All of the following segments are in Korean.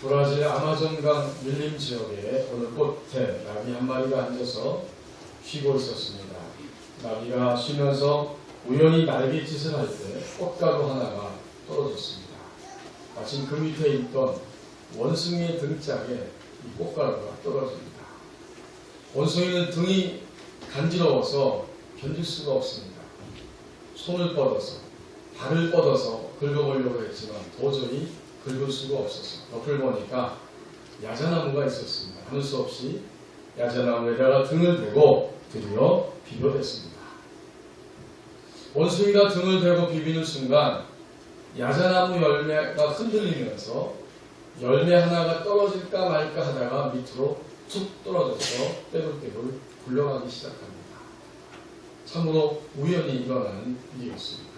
브라질 아마존강 밀림 지역에 오늘 꽃에 나비 한 마리가 앉아서 쉬고 있었습니다. 나비가 쉬면서 우연히 날갯짓을 할 때 꽃가루 하나가 떨어졌습니다. 마침 그 밑에 있던 원숭이의 등짝에 이 꽃가루가 떨어집니다. 원숭이는 등이 간지러워서 견딜 수가 없습니다. 손을 뻗어서 발을 뻗어서 긁어보려고 했지만 도저히 긁을 수가 없어서 옆을 보니까 야자나무가 있었습니다. 하는 수 없이 야자나무에다가 등을 대고 드디어 비벼댔습니다. 원숭이가 등을 대고 비비는 순간 야자나무 열매가 흔들리면서 열매 하나가 떨어질까 말까 하다가 밑으로 툭 떨어져서 떼굴떼굴 굴러가기 시작합니다. 참으로 우연히 일어나는 일이었습니다.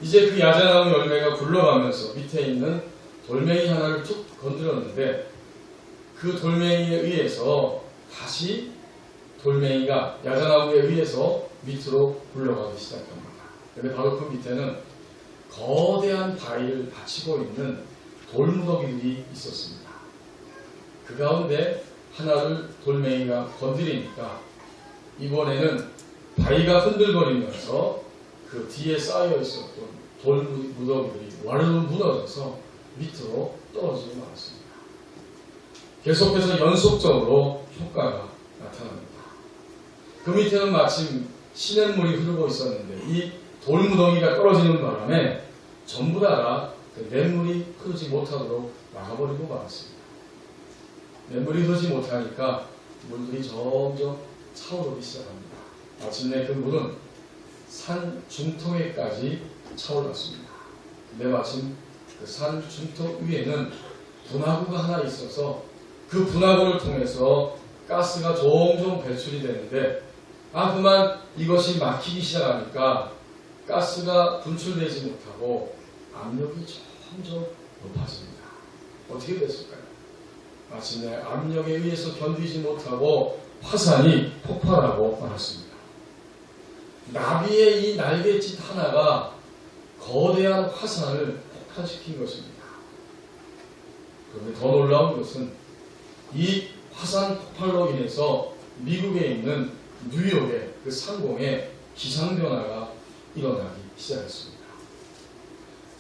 이제 그 야자나무 열매가 굴러가면서 밑에 있는 돌멩이 하나를 툭 건드렸는데 그 돌멩이에 의해서 다시 돌멩이가 야자나무에 의해서 밑으로 굴러가기 시작합니다. 그런데 바로 그 밑에는 거대한 바위를 받치고 있는 돌무더기들이 있었습니다. 그 가운데 하나를 돌멩이가 건드리니까 이번에는 바위가 흔들거리면서 그 뒤에 쌓여 있었던 돌무더기들이 와르르 무너져서 밑으로 떨어지고 말았습니다. 계속해서 연속적으로 효과가 나타납니다. 그 밑에는 마침 시냇물이 흐르고 있었는데 이 돌무더기가 떨어지는 바람에 전부 다가 그 냇물이 흐르지 못하도록 막아버리고 말았습니다. 냇물이 흐르지 못하니까 물들이 점점 차오르기 시작합니다. 마침내 그 물은 산 중턱에까지 차올랐습니다. 근데 마침 그 산 중턱 위에는 분화구가 하나 있어서 그 분화구를 통해서 가스가 종종 배출이 되는데 그만 이것이 막히기 시작하니까 가스가 분출되지 못하고 압력이 점점 높아집니다. 어떻게 됐을까요? 마침내 압력에 의해서 견디지 못하고 화산이 폭발하고 말았습니다. 나비의 이 날갯짓 하나가 거대한 화산을 폭발시킨 것입니다. 그런데 더 놀라운 것은 이 화산 폭발로 인해서 미국에 있는 뉴욕의 그 상공에 기상변화가 일어나기 시작했습니다.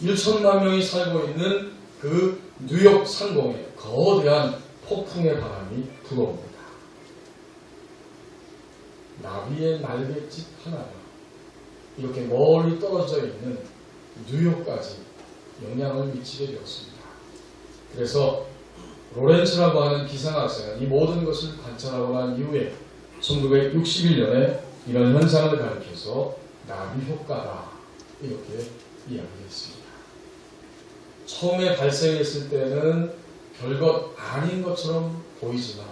1천만 명이 살고 있는 그 뉴욕 상공에 거대한 폭풍의 바람이 불어옵니다. 나비의 날갯짓 하나가 이렇게 멀리 떨어져 있는 뉴욕까지 영향을 미치게 되었습니다. 그래서 로렌츠라고 하는 기상학자가 이 모든 것을 관찰하고 난 이후에 1961년에 이런 현상을 가리켜서 나비 효과다 이렇게 이야기했습니다. 처음에 발생했을 때는 별것 아닌 것처럼 보이지만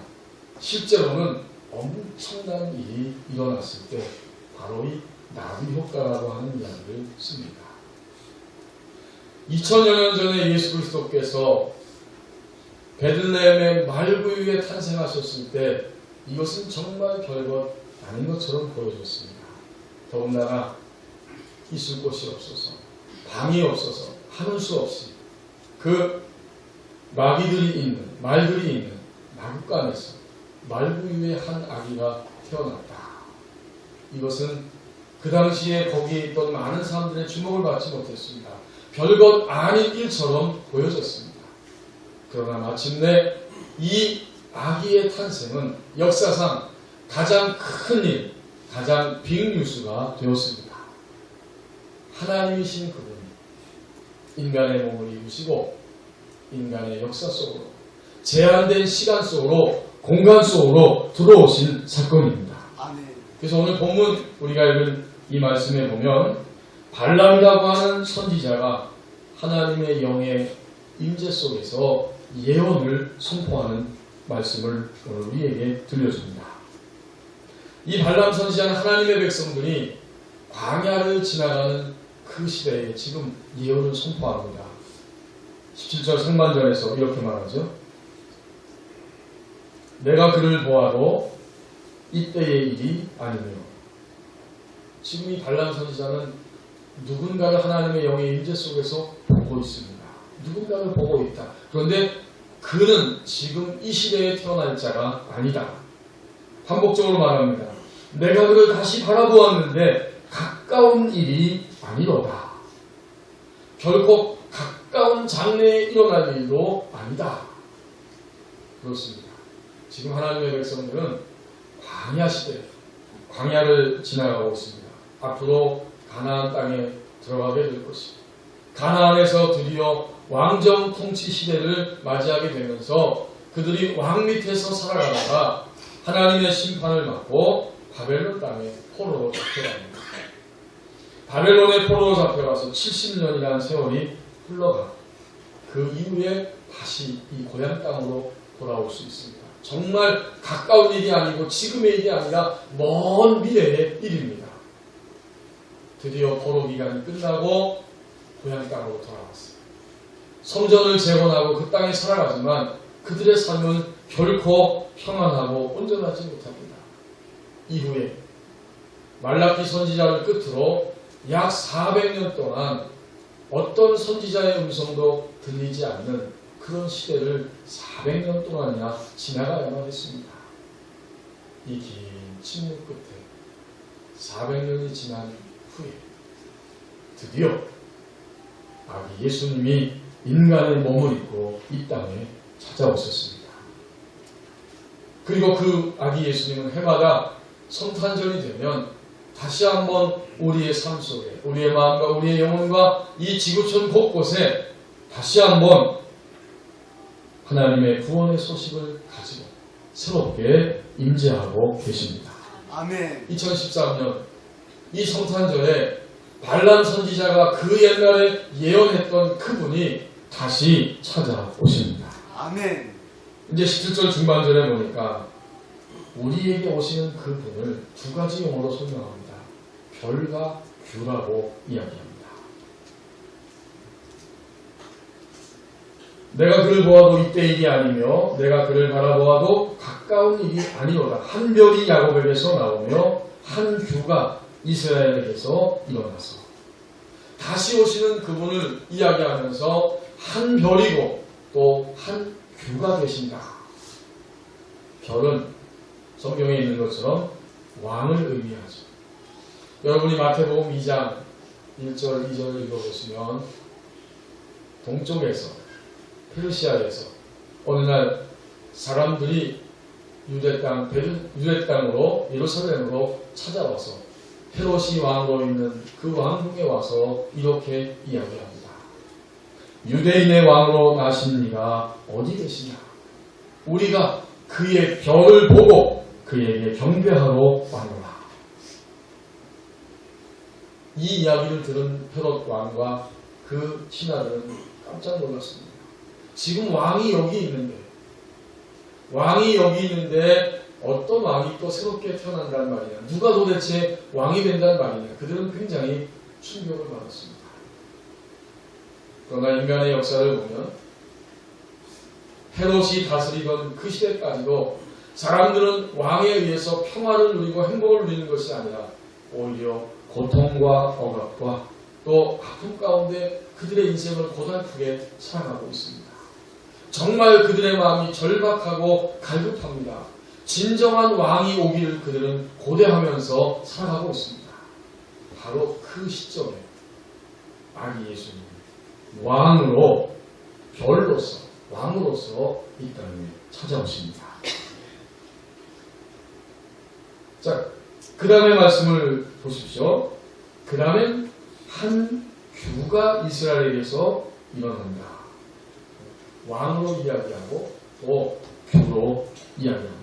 실제로는 엄청난 일이 일어났을 때 바로 이 나비 효과라고 하는 이야기를 씁니다. 2000여 년 전에 예수 그리스도께서 베들레헴의 말구유에 탄생하셨을 때 이것은 정말 별것 아닌 것처럼 보여졌습니다. 더군다나 있을 곳이 없어서 방이 없어서 하는 수 없이 그 말들이 있는 마구간에서 말구유의 한 아기가 태어났다. 이것은 그 당시에 거기에 있던 많은 사람들의 주목을 받지 못했습니다. 별것 아닌 일처럼 보여졌습니다. 그러나 마침내 이 아기의 탄생은 역사상 가장 큰 일, 가장 빅뉴스가 되었습니다. 하나님이신 그분이 인간의 몸을 입으시고 인간의 역사 속으로 제한된 시간 속으로 공간 속으로 들어오신 사건입니다. 그래서 오늘 본문 우리가 읽은 이 말씀에 보면 발람이라고 하는 선지자가 하나님의 영의 임재 속에서 예언을 선포하는 말씀을 오늘 우리에게 들려줍니다. 이 발람 선지자는 하나님의 백성들이 광야를 지나가는 그 시대에 지금 예언을 선포합니다. 17절 상반절에서 이렇게 말하죠. 내가 그를 보아도 이때의 일이 아니며. 지금 이 발람 선지자는 누군가를 하나님의 영의 임재 속에서 보고 있습니다. 누군가를 보고 있다. 그런데 그는 지금 이 시대에 태어날 자가 아니다. 반복적으로 말합니다. 내가 그를 다시 바라보았는데 가까운 일이 아니로다. 결코 가까운 장래에 일어날 일도 아니다. 그렇습니다. 지금 하나님의 백성들은 광야 시대, 광야를 지나가고 있습니다. 앞으로 가나안 땅에 들어가게 될 것입니다. 가나안에서 드디어 왕정 통치 시대를 맞이하게 되면서 그들이 왕 밑에서 살아가다가 하나님의 심판을 받고 바벨론 땅에 포로로 잡혀갑니다. 바벨론의 포로로 잡혀가서 70년이라는 세월이 흘러가고 그 이후에 다시 이 고향 땅으로 돌아올 수 있습니다. 정말 가까운 일이 아니고 지금의 일이 아니라 먼 미래의 일입니다. 드디어 포로 기간이 끝나고 고향 땅으로 돌아왔어요. 성전을 재건하고 그 땅에 살아가지만 그들의 삶은 결코 평안하고 온전하지 못합니다. 이후에 말라기 선지자를 끝으로 약 400년 동안 어떤 선지자의 음성도 들리지 않는 그런 시대를 400년 동안이나 지나가야만 했습니다. 이 긴 침묵 끝에 400년이 지난 후에 드디어 아기 예수님이 인간의 몸을 입고 이 땅에 찾아오셨습니다. 그리고 그 아기 예수님은 해마다 성탄절이 되면 다시 한번 우리의 삶 속에 우리의 마음과 우리의 영혼과 이 지구촌 곳곳에 다시 한번 하나님의 구원의 소식을 가지고 새롭게 임재하고 계십니다. 아멘. 2013년 이 성탄절에 발람 선지자가 그 옛날에 예언했던 그분이 다시 찾아오십니다. 아멘. 이제 17절 중반절에 보니까 우리에게 오시는 그분을 두 가지 용어로 설명합니다. 별과 규라고 이야기합니다. 내가 그를 보아도 이때 일이 아니며 내가 그를 바라보아도 가까운 일이 아니로다. 한 별이 야곱에게서 나오며 한 규가 이스라엘에게서 일어나서 다시 오시는 그분을 이야기하면서 한 별이고 또 한 규가 계신다. 별은 성경에 있는 것처럼 왕을 의미하죠. 여러분이 마태복음 2장 1절 2절을 읽어보시면 동쪽에서 페르시아에서 어느 날 사람들이 유대 땅으로 예루살렘으로 찾아와서 헤롯이 왕으로 있는 그 왕궁에 와서 이렇게 이야기합니다. 유대인의 왕으로 나신 이가 어디 계시냐? 우리가 그의 별을 보고 그에게 경배하러 왔노라. 이 이야기를 들은 헤롯 왕과 그 신하들은 깜짝 놀랐습니다. 지금 왕이 여기 있는데 어떤 왕이 또 새롭게 태어난다는 말이냐, 누가 도대체 왕이 된다는 말이냐, 그들은 굉장히 충격을 받았습니다. 그러나 인간의 역사를 보면 헤롯이 다스리던 그 시대까지도 사람들은 왕에 의해서 평화를 누리고 행복을 누리는 것이 아니라 오히려 고통과 억압과 또 아픔 가운데 그들의 인생을 고달프게 살아가고 있습니다. 정말 그들의 마음이 절박하고 갈급합니다. 진정한 왕이 오기를 그들은 고대하면서 살아가고 있습니다. 바로 그 시점에 아기 예수님 왕으로 별로서 왕으로서 이 땅에 찾아오십니다. 자, 그 다음에 말씀을 보십시오. 그 다음에 한 규가 이스라엘에게서 일어난다. 왕으로 이야기하고 또 규로 이야기합니다.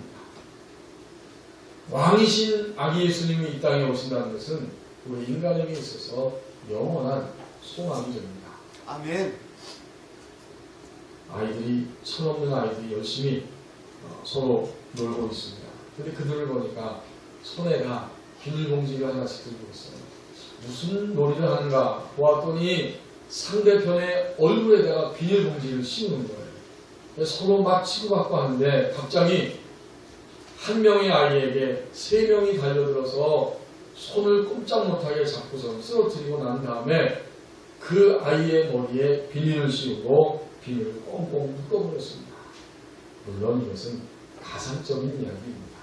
왕이신 아기 예수님이 이 땅에 오신다는 것은 우리 인간에게 있어서 영원한 소망이 됩니다. 아멘. 아이들이, 철없는 아이들이 열심히 서로 놀고 있습니다. 근데 그들을 보니까 손에가 비닐봉지를 하나씩 들고 있어요. 무슨 놀이를 하는가 보았더니 상대편의 얼굴에다가 비닐봉지를 씌우는 거예요. 서로 막 치고받고 하는데 갑자기 한 명의 아이에게 세 명이 달려들어서 손을 꼼짝 못하게 잡고서 쓰러뜨리고 난 다음에 그 아이의 머리에 비닐을 씌우고 비닐을 꽁꽁 묶어버렸습니다. 물론 이것은 가상적인 이야기입니다.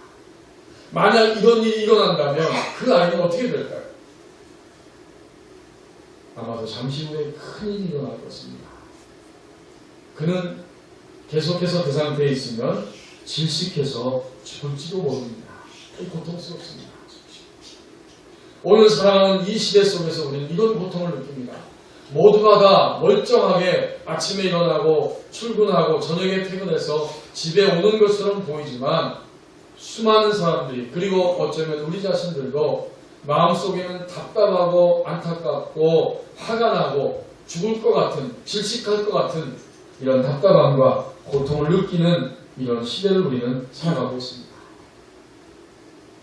만약 이런 일이 일어난다면 그 아이는 어떻게 될까요? 아마도 잠시 후에 큰 일이 일어날 것입니다. 그는 계속해서 그 상태에 있으면 질식해서 죽을지도 모릅니다. 고통스럽습니다. 오늘 살아가는 이 시대 속에서 우리는 이런 고통을 느낍니다. 모두가 다 멀쩡하게 아침에 일어나고 출근하고 저녁에 퇴근해서 집에 오는 것처럼 보이지만 수많은 사람들이, 그리고 어쩌면 우리 자신들도 마음속에는 답답하고 안타깝고 화가 나고 죽을 것 같은, 질식할 것 같은 이런 답답함과 고통을 느끼는 이런 시대를 우리는 살아가고 있습니다.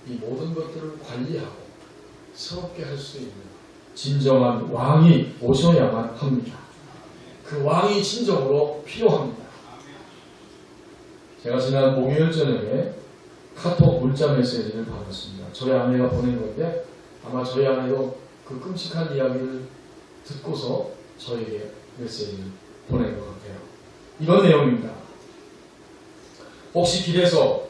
이 모든 것들을 관리하고 새롭게 할 수 있는 진정한 왕이 오셔야만 합니다. 그 왕이 진정으로 필요합니다. 제가 지난 목요일 저녁에 카톡 문자 메시지를 받았습니다. 저희 아내가 보낸 건데 아마 저희 아내도 그 끔찍한 이야기를 듣고서 저에게 메시지를 보낸 것 같아요. 이런 내용입니다. 혹시 길에서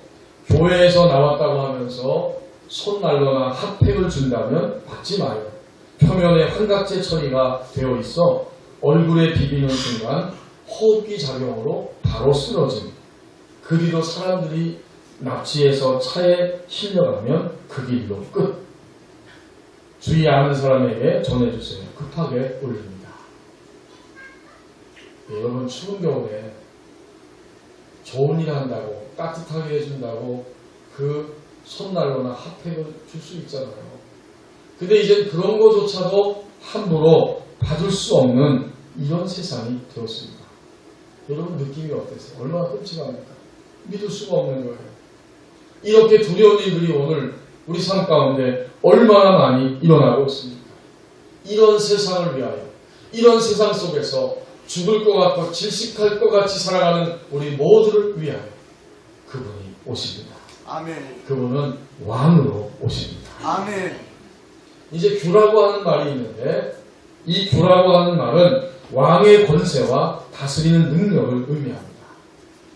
교회에서 나왔다고 하면서 손난로나 핫팩을 준다면 받지 마요. 표면에 환각제 처리가 되어 있어 얼굴에 비비는 순간 호흡기 작용으로 바로 쓰러짐. 그 뒤로 사람들이 납치해서 차에 실려가면 그 길로 끝. 주위 아는 사람에게 전해주세요. 급하게 올립니다. 네, 여러분 추운 겨울에 좋은 일 한다고 따뜻하게 해준다고 그 손난로나 핫팩을 줄 수 있잖아요. 근데 이제 그런 것조차도 함부로 받을 수 없는 이런 세상이 되었습니다. 여러분 느낌이 어떠세요? 얼마나 끔찍합니까? 믿을 수가 없는 거예요. 이렇게 두려운 일들이 오늘 우리 삶 가운데 얼마나 많이 일어나고 있습니까? 이런 세상을 위하여, 이런 세상 속에서 죽을 것 같고 질식할 것 같이 살아가는 우리 모두를 위하여 그분이 오십니다. 아멘. 그분은 왕으로 오십니다. 아멘. 이제 규라고 하는 말이 있는데 이 규라고 하는 말은 왕의 권세와 다스리는 능력을 의미합니다.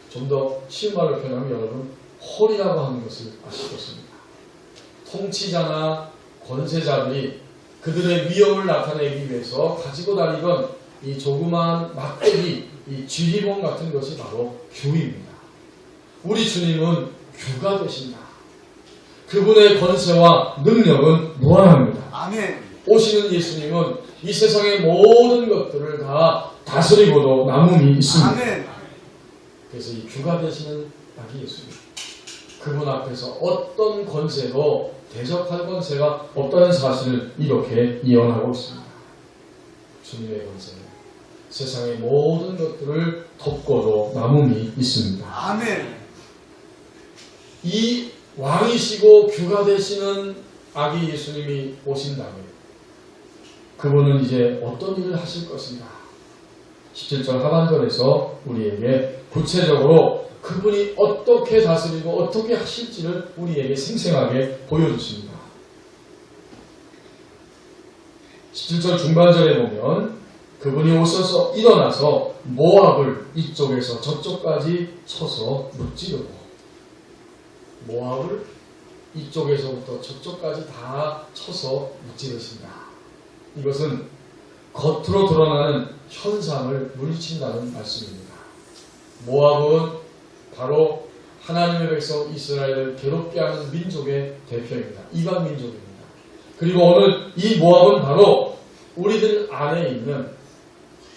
좀 더 쉬운 말로 표현하면 여러분 홀이라고 하는 것을 아실 것입니다. 통치자나 권세자들이 그들의 위엄을 나타내기 위해서 가지고 다니던 이 조그마한 막대기, 이 쥐리봉 같은 것이 바로 규입니다. 우리 주님은 규가 되신다. 그분의 권세와 능력은 무한합니다. 아멘. 오시는 예수님은 이 세상의 모든 것들을 다 다스리고도 남음이 있습니다. 아멘. 그래서 이 규가 되시는 아기 예수님, 그분 앞에서 어떤 권세도 대적할 권세가 없다는 사실을 이렇게 예언하고 있습니다. 주님의 권세는 세상의 모든 것들을 덮고도 남음이 있습니다. 아멘. 이 왕이시고 규가 되시는 아기 예수님이 오신다면 그분은 이제 어떤 일을 하실 것인가? 17절 하반절에서 우리에게 구체적으로 그분이 어떻게 다스리고 어떻게 하실지를 우리에게 생생하게 보여주십니다. 17절 중반절에 보면 그분이 오셔서 일어나서 모압을 이쪽에서 저쪽까지 쳐서 무찌르고 모압을 이쪽에서부터 저쪽까지 다 쳐서 무찌르신다. 이것은 겉으로 드러나는 현상을 물리친다는 말씀입니다. 모압은 바로 하나님의 백성 이스라엘을 괴롭게 하는 민족의 대표입니다. 이방 민족입니다. 그리고 오늘 이 모압은 바로 우리들 안에 있는,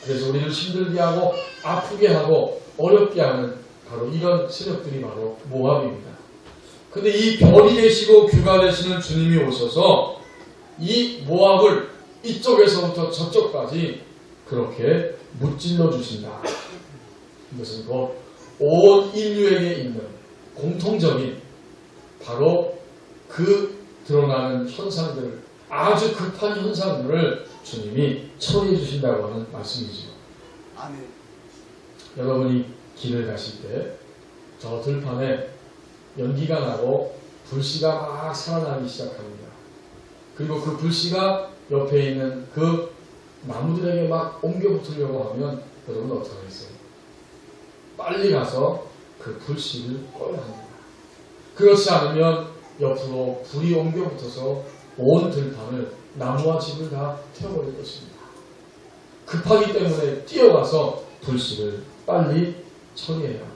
그래서 우리를 힘들게 하고 아프게 하고 어렵게 하는 바로 이런 세력들이 바로 모압입니다. 근데 이 별이 되시고 규가 되시는 주님이 오셔서 이 모압을 이쪽에서부터 저쪽까지 그렇게 무찔러 주신다. 이것은 온 인류에게 있는 공통적인 바로 그 드러나는 현상들을, 아주 급한 현상들을 주님이 처리해 주신다고 하는 말씀이죠. 아멘. 여러분이 길을 가실 때 저 들판에 연기가 나고 불씨가 막 살아나기 시작합니다. 그리고 그 불씨가 옆에 있는 그 나무들에게 막 옮겨 붙으려고 하면 여러분 어떻게 하겠어요? 빨리 가서 그 불씨를 꺼야 합니다. 그렇지 않으면 옆으로 불이 옮겨 붙어서 온 들판을 나무와 집을 다 태워버릴 것입니다. 급하기 때문에 뛰어가서 불씨를 빨리 처리해야 합니다.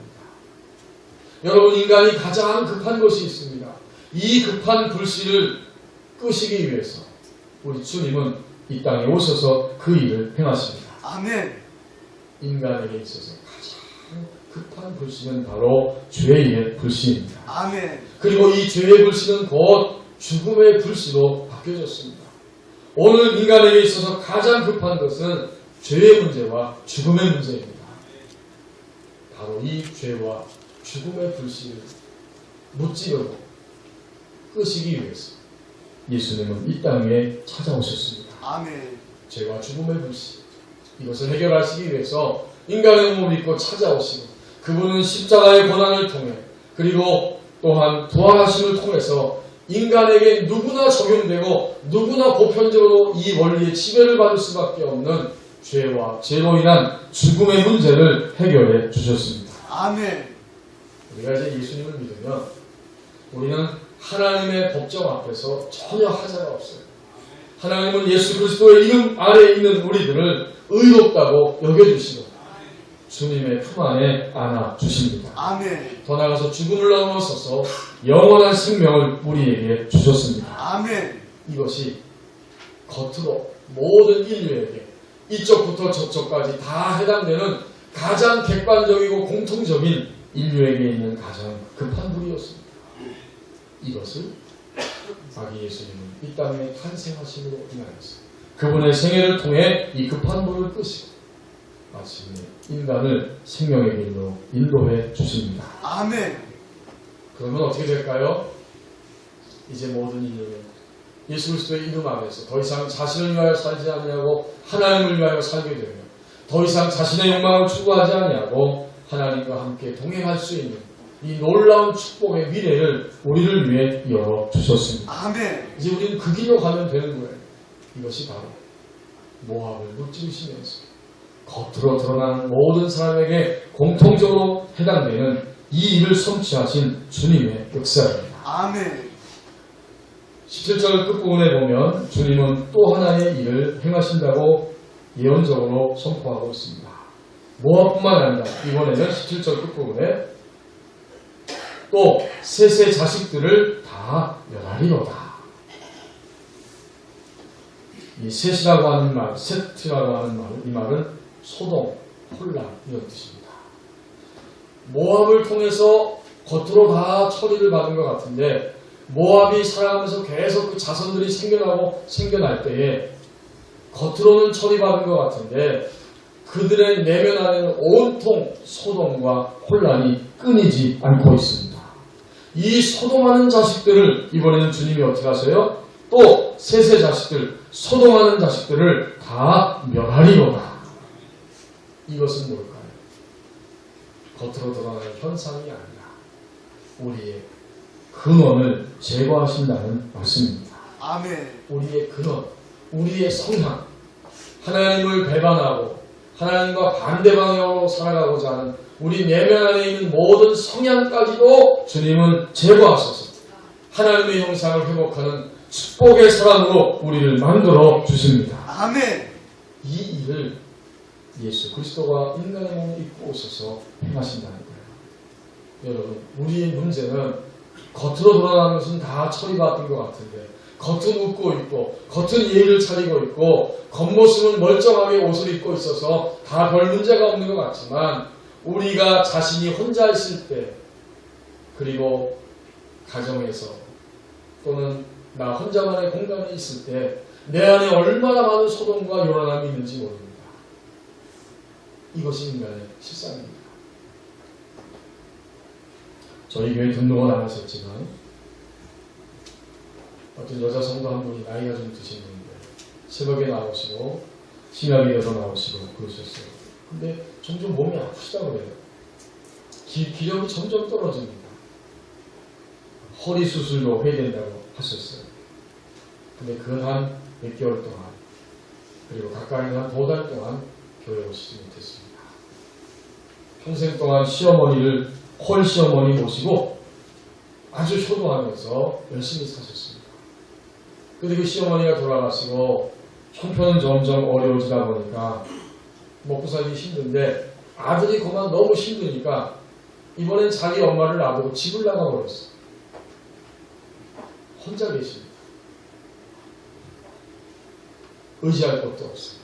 여러분, 인간이 가장 급한 것이 있습니다. 이 급한 불씨를 끄시기 위해서 우리 주님은 이 땅에 오셔서 그 일을 행하십니다. 아멘. 인간에게 있어서 가장 급한 불씨는 바로 죄의 불씨입니다. 아멘. 그리고 이 죄의 불씨는 곧 죽음의 불씨로 바뀌어졌습니다. 오늘 인간에게 있어서 가장 급한 것은 죄의 문제와 죽음의 문제입니다. 바로 이 죄와 죽음의 불씨를 무찌르고 끄시기 위해서 예수님은 이 땅에 찾아오셨습니다. 아멘. 죄와 죽음의 불씨, 이것을 해결하시기 위해서 인간의 몸을 입고 찾아오시고 그분은 십자가의 고난을 통해 그리고 또한 부활하심을 통해서 인간에게 누구나 적용되고 누구나 보편적으로 이 원리의 지배를 받을 수밖에 없는 죄와 죄로 인한 죽음의 문제를 해결해 주셨습니다. 아멘. 우리가 이제 예수님을 믿으면 우리는 하나님의 법정 앞에서 전혀 하자가 없어요. 하나님은 예수 그리스도의 이름 아래에 있는 우리들을 의롭다고 여겨주시고 주님의 품 안에 안아주십니다. 아멘. 더 나아가서 죽음을 넘어서서 영원한 생명을 우리에게 주셨습니다. 아멘. 이것이 겉으로 모든 인류에게 이쪽부터 저쪽까지 다 해당되는 가장 객관적이고 공통적인 인류에게 있는 가장 급한 불이었습니다. 이것을 아기 예수님은 이 땅에 탄생하심으로 인하여서 그분의 생애를 통해 이 급한 불을 끄시고 마침내 인간을 생명의 길로 인도해 주십니다. 아멘. 그러면 어떻게 될까요? 이제 모든 인류는 예수 그리스도의 이름 안에서 더 이상 자신을 위하여 살지 아니하고 하나님을 위하여 살게 되며 더 이상 자신의 욕망을 추구하지 아니하고 하나님과 함께 동행할 수 있는 이 놀라운 축복의 미래를 우리를 위해 열어주셨습니다. 아멘. 이제 우리는 그 길로 가면 되는 거예요. 이것이 바로 모압을 무찌르시면서 겉으로 드러나는 모든 사람에게 공통적으로 해당되는 이 일을 성취하신 주님의 역사입니다. 아멘. 17절 끝부분에 보면 주님은 또 하나의 일을 행하신다고 예언적으로 선포하고 있습니다. 모압뿐만 아니라 이번에는 17절 끝부분에 또 셋의 자식들을 다 멸하리로다. 이 셋이라고 하는 말, 셋이라고 하는 말, 이 말은 소동, 혼란 이런 뜻입니다. 모압을 통해서 겉으로 다 처리를 받은 것 같은데 모압이 살아가면서 계속 그 자손들이 생겨날 때에 겉으로는 처리받은 것 같은데 그들의 내면 안에는 온통 소동과 혼란이 끊이지 않고 있습니다. 이 소동하는 자식들을 이번에는 주님이 어떻게 하세요? 또 셋의 자식들, 소동하는 자식들을 다 멸하리로다. 이것은 뭘까요? 겉으로 드러나는 현상이 아니라 우리의 근원을 제거하신다는 말씀입니다. 아멘. 우리의 근원, 우리의 성향, 하나님을 배반하고 하나님과 반대 방향으로 살아가고자 하는 우리 내면 안에 있는 모든 성향까지도 주님은 제거하셔서 하나님의 형상을 회복하는 축복의 사람으로 우리를 만들어 주십니다. 아멘. 이 일을 예수 그리스도가 인간의 몸을 입고 오셔서 행하신다는 거예요. 여러분, 우리의 문제는 겉으로 드러나는 것은 다 처리받은 것 같은데 겉은 웃고 있고 겉은 예의를 차리고 있고 겉모습은 멀쩡하게 옷을 입고 있어서 다 별 문제가 없는 것 같지만 우리가 자신이 혼자 있을 때 그리고 가정에서 또는 나 혼자만의 공간에 있을 때 내 안에 얼마나 많은 소동과 요란함이 있는지 모릅니다. 이것이 인간의 실상입니다. 저희 교회 등록은 안 하셨지만 어떤 여자 성도 한 분이 나이가 좀 드신 분인데 새벽에 나오시고 심야기도도 나오시고 그러셨어요. 근데 점점 몸이 아프시다고 그래요. 기력이 점점 떨어집니다. 허리 수술도 해야 된다고 하셨어요. 근데 그 한 몇 개월 동안 그리고 가까이는 한 5달 동안 교회에 오시지 못했습니다. 평생 동안 시어머니를 홀 시어머니 모시고 아주 효도하면서 열심히 사셨습니다. 근데 그 시어머니가 돌아가시고 형편은 점점 어려워지다 보니까 먹고 살기 힘든데 아들이 그만 너무 힘드니까 이번엔 자기 엄마를 놔두고 집을 나가버렸어요. 혼자 계십니다. 의지할 것도 없어요.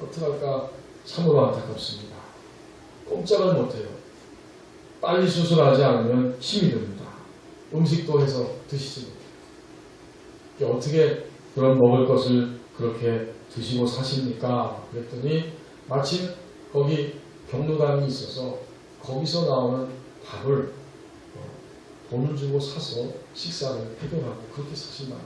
어떡할까 참으로 안타깝습니다. 꼼짝을 못해요. 빨리 수술하지 않으면 힘이 듭니다. 음식도 해서 드시지 못해요. 어떻게 그런 먹을 것을 그렇게 드시고 사십니까? 그랬더니 마침 거기 경로당이 있어서 거기서 나오는 밥을 돈을 주고 사서 식사를 해결하고 그렇게 사신다는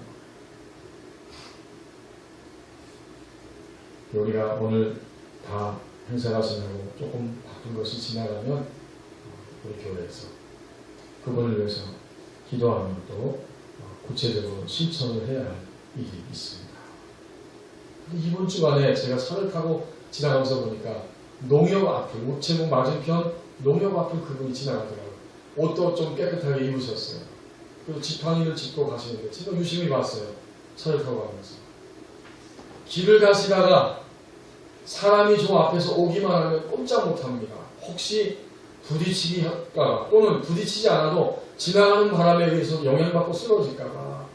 거예요. 우리가 오늘 다 행사가 지나고 조금 바쁜 것이 지나가면 우리 교회에서 그분을 위해서 기도하면 또 구체적으로 실천을 해야 할 일이 있습니다. 이번 주간에 제가 차를 타고 지나가면서 보니까 농협 앞을, 우체국 맞은편 농협 앞을 그분이 지나가더라고요. 옷도 좀 깨끗하게 입으셨어요. 그리고 지팡이를 짚고 가시는데 제가 유심히 봤어요. 차를 타고 가면서. 길을 가시다가 사람이 저 앞에서 오기만 하면 꼼짝 못합니다. 혹시 부딪히기 할까 또는 부딪히지 않아도 지나가는 바람에 의해서 영향받고 쓰러질까봐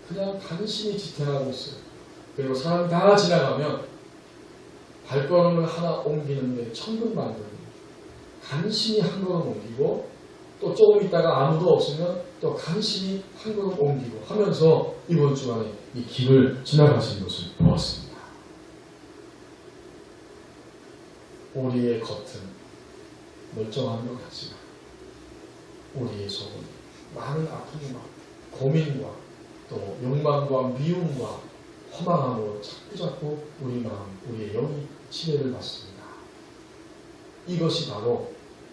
그냥 간신히 지탱하고 있어요. 그리고 사람이 다 지나가면 발걸음을 하나 옮기는데 천근만근 간신히 한 걸음 옮기고 또 조금 있다가 아무도 없으면 또 간신히 한 걸음 옮기고 하면서 이번 주간에 이 길을 지나가신 것을 보았습니다. 우리의 겉은 멀쩡한 것 같지만 우리의 속은 많은 아픔과 고민과 또 욕망과 미움과 허망함으로 자꾸자꾸 우리 마음, 우리의 영이 치매를 받습니다. 이것이 바로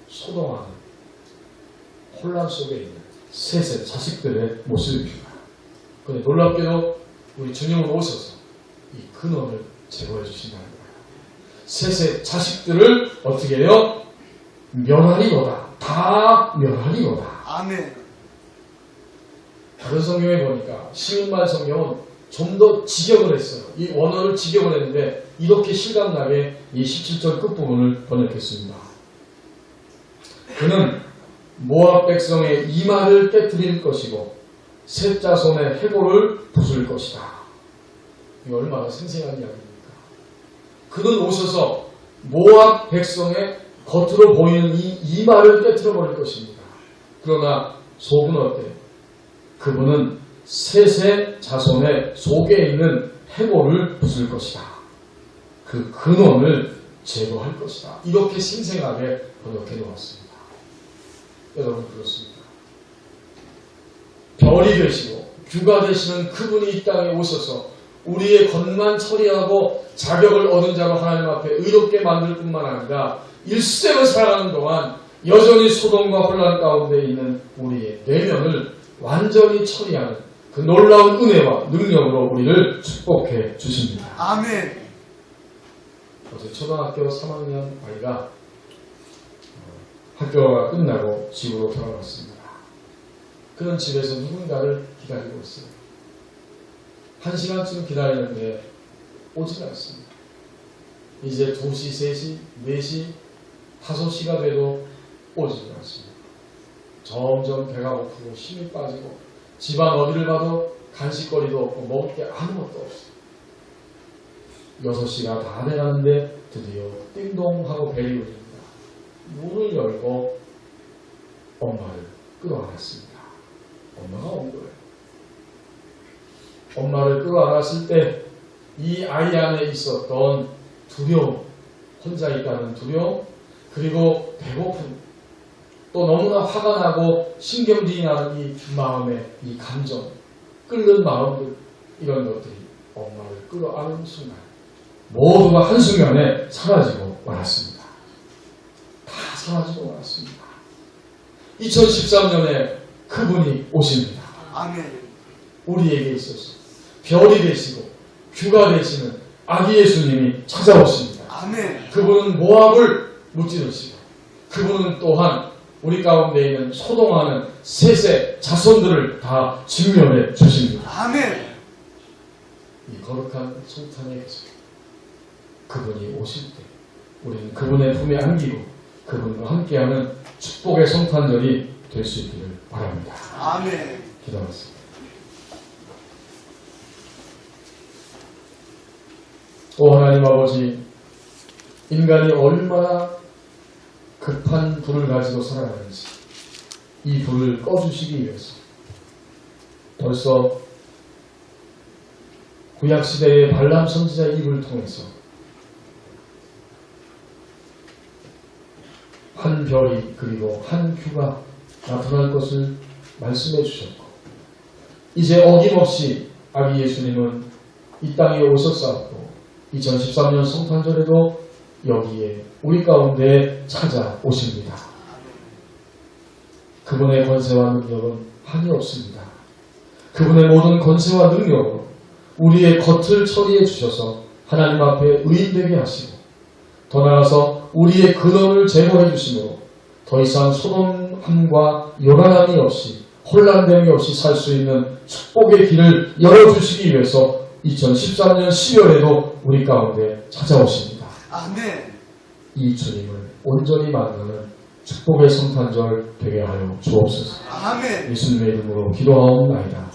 소동하는 혼란 속에 있는 셋의 자식들의 모습입니다. 그런데 놀랍게도 우리 주님은 오셔서 이 근원을 제거해 주신다는 거예요. 셋의 자식들을 어떻게 해요? 멸하리로다. 다 멸하리로다. 아멘. 다른 성경에 보니까 시인말 성경은 좀 더 직역을 했어요. 이 원어를 직역을 했는데 이렇게 실감나게 이 17절 끝부분을 번역했습니다. 그는 모압 백성의 이마를 깨뜨릴 것이고 셋 자손의 해골을 부술 것이다. 이거 얼마나 생생한 이야기입니까? 그는 오셔서 모압 백성의 겉으로 보이는 이 이마를 깨뜨려 버릴 것입니다. 그러나 속은 어때요? 그분은 셋의 자손의 속에 있는 해골을 부술 것이다. 그 근원을 제거할 것이다. 이렇게 생생하게 번역해 놓았습니다. 여러분 그렇습니다. 별이 되시고 규가 되시는 그분이 이 땅에 오셔서 우리의 것만 처리하고 자격을 얻은 자로 하나님 앞에 의롭게 만들 뿐만 아니라 일생을 살아가는 동안 여전히 소동과 혼란 가운데 있는 우리의 내면을 완전히 처리하는 그 놀라운 은혜와 능력으로 우리를 축복해 주십니다. 아멘. 어제 초등학교 3학년 아이가 학교가 끝나고 집으로 돌아왔습니다. 그는 집에서 누군가를 기다리고 있어요. 1시간쯤 기다리는데 오지 않습니다. 이제 2시, 3시, 4시, 5시가 돼도 오지 않습니다. 점점 배가 고프고 힘이 빠지고 집안 어디를 봐도 간식거리도 없고 먹을 게 아무것도 없어요. 6시가 다 돼가는데 드디어 띵동 하고 벨이 울립니다. 문을 열고 엄마를 끌어안았습니다. 엄마가 온 거예요. 엄마를 끌어안았을 때 이 아이 안에 있었던 두려움, 혼자 있다는 두려움, 그리고 배고픔, 또 너무나 화가 나고 신경질이 나는 이 마음의 이 감정, 끓는 마음들, 이런 것들이 엄마를 끌어안은 순간 모두가 한순간에 사라지고 말았습니다. 다 사라지고 말았습니다. 2013년에 그분이 오십니다. 아멘. 우리에게 있어서 별이 되시고 규가 되시는 아기 예수님이 찾아오십니다. 아멘. 그분은 모압을 무찌르시고 그분은 또한 우리 가운데 있는 소동하는 셋의 자손들을 다 증명해 주십니다. 아멘. 이 거룩한 성탄의 계절, 그분이 오실 때 우리는 그분의 품에 안기고 그분과 함께하는 축복의 성탄절이 될 수 있기를 바랍니다. 아멘. 기도하겠습니다. 오 하나님 아버지, 인간이 얼마나 급한 불을 가지고 살아가는지 이 불을 꺼주시기 위해서 벌써 구약시대의 발람 선지자 입을 통해서 한 별이 그리고 한 큐가 나타날 것을 말씀해 주셨고, 이제 어김없이 아기 예수님은 이 땅에 오셨사옵고 2013년 성탄절에도 여기에 우리 가운데 찾아오십니다. 그분의 권세와 능력은 한이 없습니다. 그분의 모든 권세와 능력으로 우리의 겉을 처리해 주셔서 하나님 앞에 의인되게 하시고, 더 나아가서 우리의 근원을 제거해 주심으로 더 이상 소동함과 요란함이 없이 혼란됨이 없이 살 수 있는 축복의 길을 열어주시기 위해서 2013년 10월에도 우리 가운데 찾아오십니다. 아멘. 이 주님을 온전히 만나는 축복의 성탄절 되게 하여 주옵소서. 아멘. 예수님의 이름으로 기도하옵나이다.